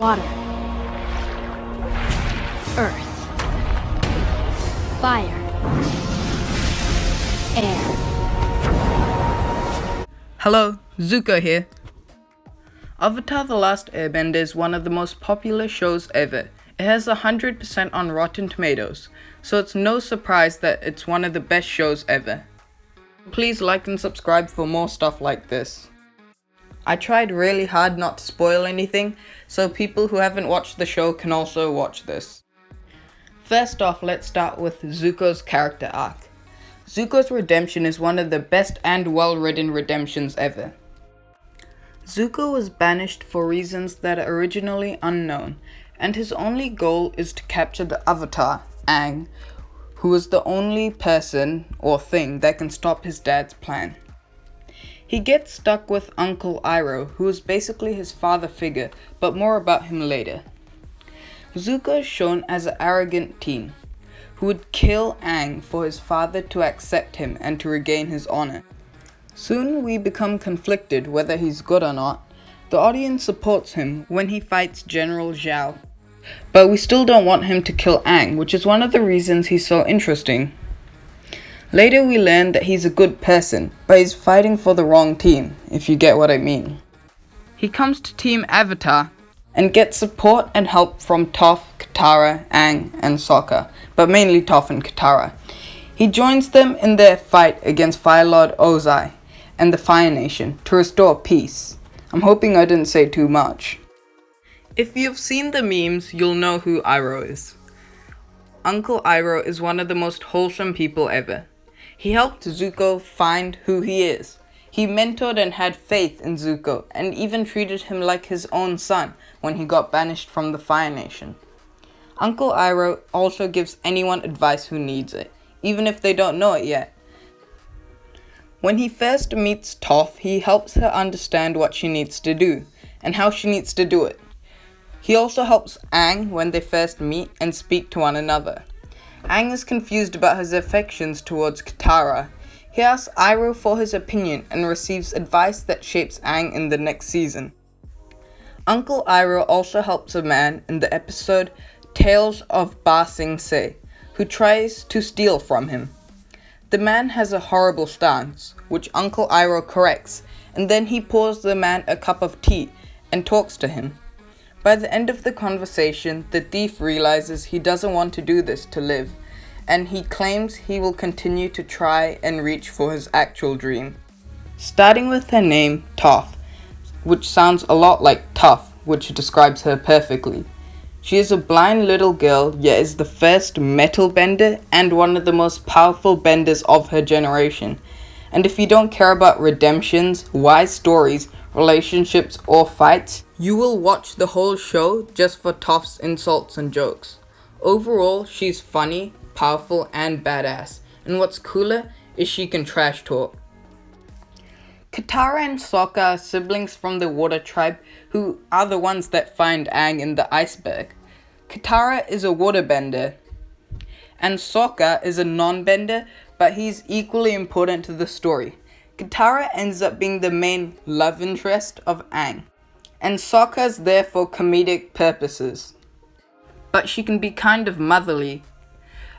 Water, earth, fire, air. Hello, Zuko here. Avatar: The Last Airbender is one of the most popular shows ever. It has 100% on Rotten Tomatoes, so it's no surprise that it's one of the best shows ever. Please like and subscribe for more stuff like this. I tried really hard not to spoil anything, so people who haven't watched the show can also watch this. First off, let's start with Zuko's character arc. Zuko's redemption is one of the best and well-written redemptions ever. Zuko was banished for reasons that are originally unknown, and his only goal is to capture the Avatar, Aang, who is the only person or thing that can stop his dad's plan. He gets stuck with Uncle Iroh, who is basically his father figure, but more about him later. Zuko is shown as an arrogant teen, who would kill Aang for his father to accept him and to regain his honor. Soon we become conflicted whether he's good or not. The audience supports him when he fights General Zhao, but we still don't want him to kill Aang, which is one of the reasons he's so interesting. Later we learn that he's a good person, but he's fighting for the wrong team, if you get what I mean. He comes to Team Avatar and gets support and help from Toph, Katara, Aang, and Sokka, but mainly Toph and Katara. He joins them in their fight against Fire Lord Ozai and the Fire Nation to restore peace. I'm hoping I didn't say too much. If you've seen the memes, you'll know who Iroh is. Uncle Iroh is one of the most wholesome people ever. He helped Zuko find who he is. He mentored and had faith in Zuko, and even treated him like his own son when he got banished from the Fire Nation. Uncle Iroh also gives anyone advice who needs it, even if they don't know it yet. When he first meets Toph, he helps her understand what she needs to do, and how she needs to do it. He also helps Aang when they first meet and speak to one another. Aang is confused about his affections towards Katara. He asks Iroh for his opinion and receives advice that shapes Aang in the next season. Uncle Iroh also helps a man in the episode Tales of Ba Sing Se, who tries to steal from him. The man has a horrible stance, which Uncle Iroh corrects, and then he pours the man a cup of tea and talks to him. By the end of the conversation, the thief realizes he doesn't want to do this to live, and he claims he will continue to try and reach for his actual dream. Starting with her name, Toph, which sounds a lot like tough, which describes her perfectly. She is a blind little girl, yet is the first metal bender and one of the most powerful benders of her generation. And if you don't care about redemptions, wise stories, relationships, or fights, you will watch the whole show just for Toph's insults and jokes. Overall, she's funny, powerful, and badass. And what's cooler is she can trash talk. Katara and Sokka are siblings from the Water Tribe who are the ones that find Aang in the iceberg. Katara is a waterbender, and Sokka is a non-bender, but he's equally important to the story. Katara ends up being the main love interest of Aang, and Sokka's there for comedic purposes. But she can be kind of motherly.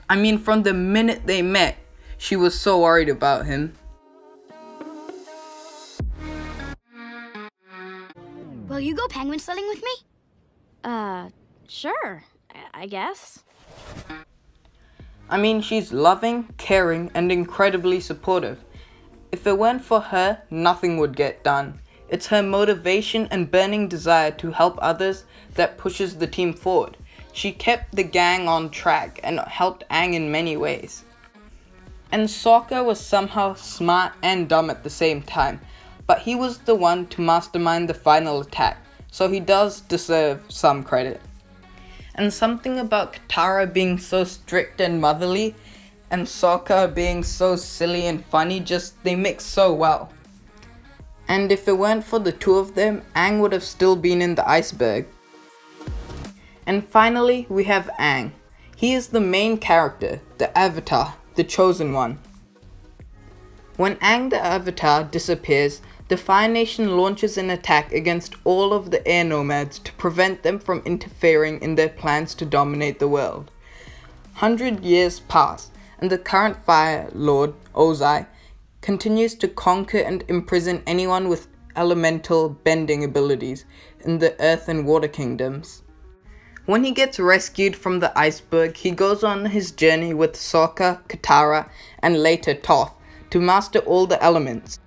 I mean, from the minute they met, she was so worried about him. Will you go penguin sledding with me? Sure, I guess. I mean, she's loving, caring, and incredibly supportive. If it weren't for her, nothing would get done. It's her motivation and burning desire to help others that pushes the team forward. She kept the gang on track and helped Aang in many ways. And Sokka was somehow smart and dumb at the same time, but he was the one to mastermind the final attack, so he does deserve some credit. And something about Katara being so strict and motherly, and Sokka being so silly and funny, they mix so well. And if it weren't for the two of them, Aang would have still been in the iceberg. And finally, we have Aang. He is the main character, the Avatar, the chosen one. When Aang the Avatar disappears, the Fire Nation launches an attack against all of the air nomads to prevent them from interfering in their plans to dominate the world. 100 years pass, and the current Fire Lord, Ozai, continues to conquer and imprison anyone with elemental bending abilities in the Earth and Water Kingdoms. When he gets rescued from the iceberg, he goes on his journey with Sokka, Katara, and later Toph to master all the elements.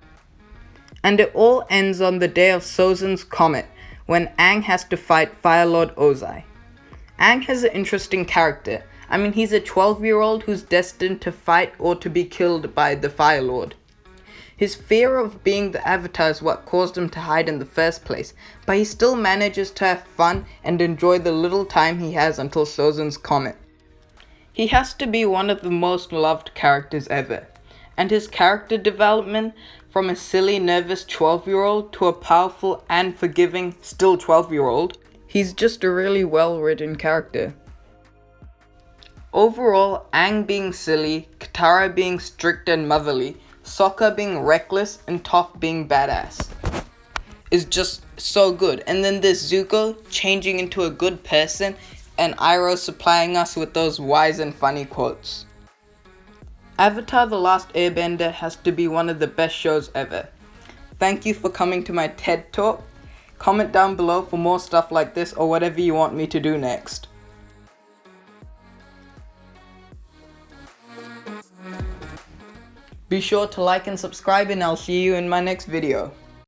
And it all ends on the day of Sozin's Comet, when Aang has to fight Fire Lord Ozai. Aang has an interesting character. I mean, he's a 12-year-old who's destined to fight or to be killed by the Fire Lord. His fear of being the Avatar is what caused him to hide in the first place, but he still manages to have fun and enjoy the little time he has until Sozin's Comet. He has to be one of the most loved characters ever, and his character development from a silly, nervous 12-year-old to a powerful and forgiving, still 12-year-old, he's just a really well-written character. Overall, Aang being silly, Katara being strict and motherly, Sokka being reckless, and Toph being badass is just so good. And then there's Zuko changing into a good person, and Iroh supplying us with those wise and funny quotes. Avatar: The Last Airbender has to be one of the best shows ever. Thank you for coming to my TED Talk. Comment down below for more stuff like this or whatever you want me to do next. Be sure to like and subscribe, and I'll see you in my next video.